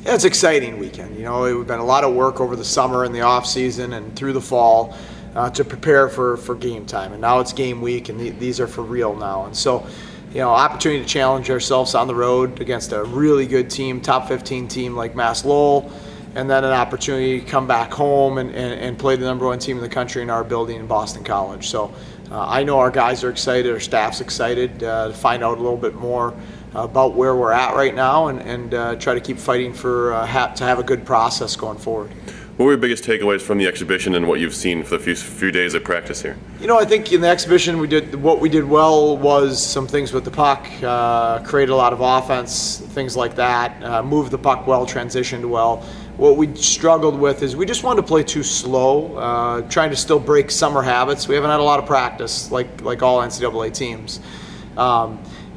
Yeah, it's an exciting weekend. You know, it's been a lot of work over the summer and the off season and through the fall to prepare for game time, and now it's game week, and these are for real now. And so, you know, opportunity to challenge ourselves on the road against a really good team, top 15 team like UMass-Lowell, and then an opportunity to come back home and play the #1 team in the country in our building in Boston College. So I know our guys are excited, our staff's excited to find out a little bit more about where we're at right now and try to keep fighting for to have a good process going forward. What were your biggest takeaways from the exhibition and what you've seen for the few days of practice here? You know, I think in the exhibition what we did well was some things with the puck, created a lot of offense, things like that, moved the puck well, transitioned well. What we struggled with is we just wanted to play too slow, trying to still break summer habits. We haven't had a lot of practice like all NCAA teams.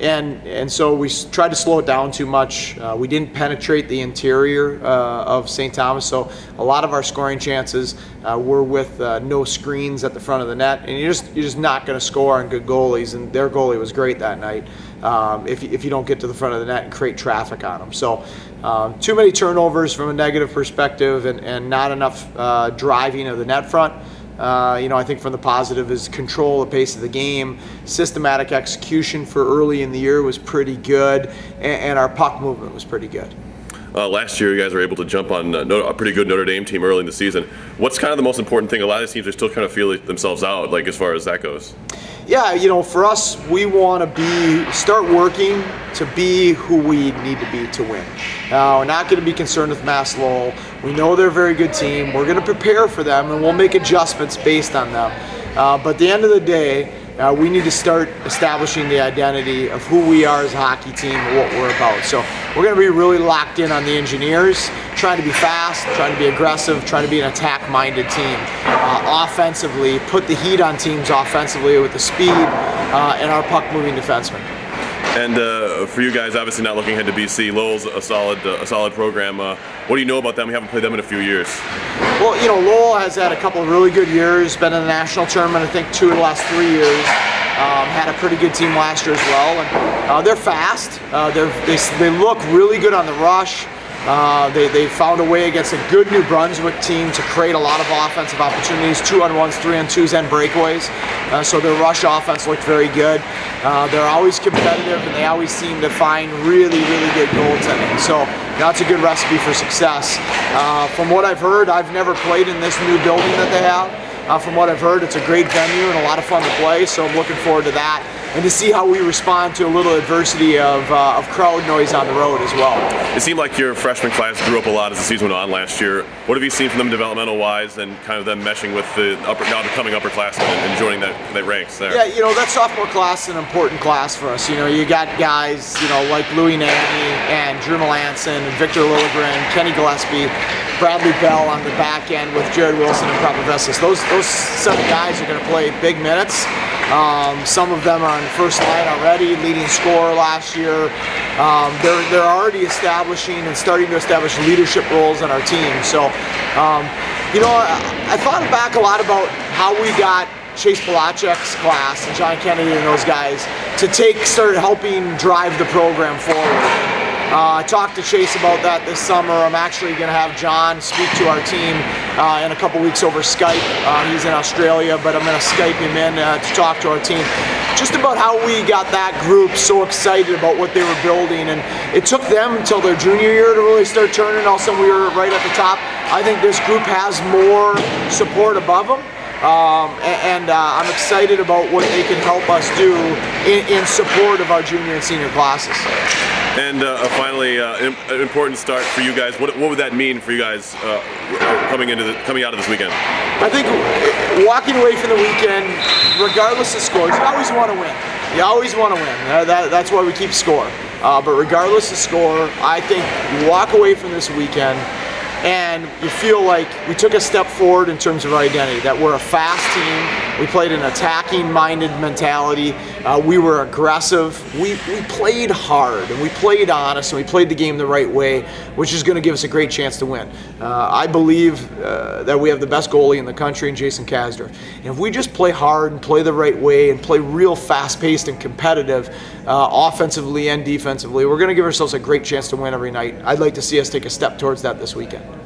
And so we tried to slow it down too much. We didn't penetrate the interior of St. Thomas, so a lot of our scoring chances were with no screens at the front of the net, and you're just not going to score on good goalies, and their goalie was great that night if you don't get to the front of the net and create traffic on them. So too many turnovers from a negative perspective and not enough driving of the net front. You know, I think from the positive is control the pace of the game, systematic execution for early in the year was pretty good, and our puck movement was pretty good. Last year you guys were able to jump on a pretty good Notre Dame team early in the season. What's kind of the most important thing? A lot of teams are still kind of feeling themselves out, like as far as that goes. Yeah, you know, for us, we want to start working to be who we need to be to win. We're not going to be concerned with UMass-Lowell. We know they're a very good team. We're going to prepare for them, and we'll make adjustments based on them. But at the end of the day, we need to start establishing the identity of who we are as a hockey team and what we're about. So we're going to be really locked in on the engineers, trying to be fast, trying to be aggressive, trying to be an attack-minded team. Offensively, put the heat on teams offensively with the speed and our puck-moving defensemen. And for you guys, obviously not looking ahead to BC, Lowell's a solid program. What do you know about them? We haven't played them in a few years. Well, you know, Lowell has had a couple of really good years, been in the national tournament, I think 2 of the last 3 years. Had a pretty good team last year as well, and they're fast. They look really good on the rush. They found a way against a good New Brunswick team to create a lot of offensive opportunities, 2-on-1s, 3-on-2s, and breakaways. So their rush offense looked very good. They're always competitive, and they always seem to find really, really good goaltending. So that's a good recipe for success. From what I've heard, I've never played in this new building that they have. From what I've heard, it's a great venue and a lot of fun to play, so I'm looking forward to that. And to see how we respond to a little adversity of crowd noise on the road as well. It seemed like your freshman class grew up a lot as the season went on last year. What have you seen from them developmental-wise and kind of them meshing with the now becoming upperclassmen and joining that ranks there? Yeah, you know, that sophomore class is an important class for us. You know, you got guys, you know, like Louis Nanny and Drew Melanson and Victor Lilligren, Kenny Gillespie, Bradley Bell on the back end with Jared Wilson and Propovessis. Those 7 guys are going to play big minutes. Some of them are on the first line already, leading scorer last year. They're already establishing and starting to establish leadership roles on our team. So, you know, I thought back a lot about how we got Chase Palachek's class and John Kennedy and those guys to start helping drive the program forward. I talked to Chase about that this summer. I'm actually going to have John speak to our team in a couple weeks over Skype. He's in Australia, but I'm going to Skype him in to talk to our team. Just about how we got that group so excited about what they were building. And it took them until their junior year to really start turning. All of a sudden we were right at the top. I think this group has more support above them. I'm excited about what they can help us do in support of our junior and senior classes. And finally, an important start for you guys. What would that mean for you guys coming out of this weekend? I think walking away from the weekend, regardless of scores, you always want to win. You always want to win. That's why we keep score. But regardless of score, I think you walk away from this weekend and you feel like we took a step forward in terms of our identity, that we're a fast team, We played an attacking-minded mentality. We were aggressive. We played hard, and we played honest, and we played the game the right way, which is going to give us a great chance to win. I believe that we have the best goalie in the country in Jason Kasder. And if we just play hard and play the right way and play real fast-paced and competitive, offensively and defensively, we're going to give ourselves a great chance to win every night. I'd like to see us take a step towards that this weekend.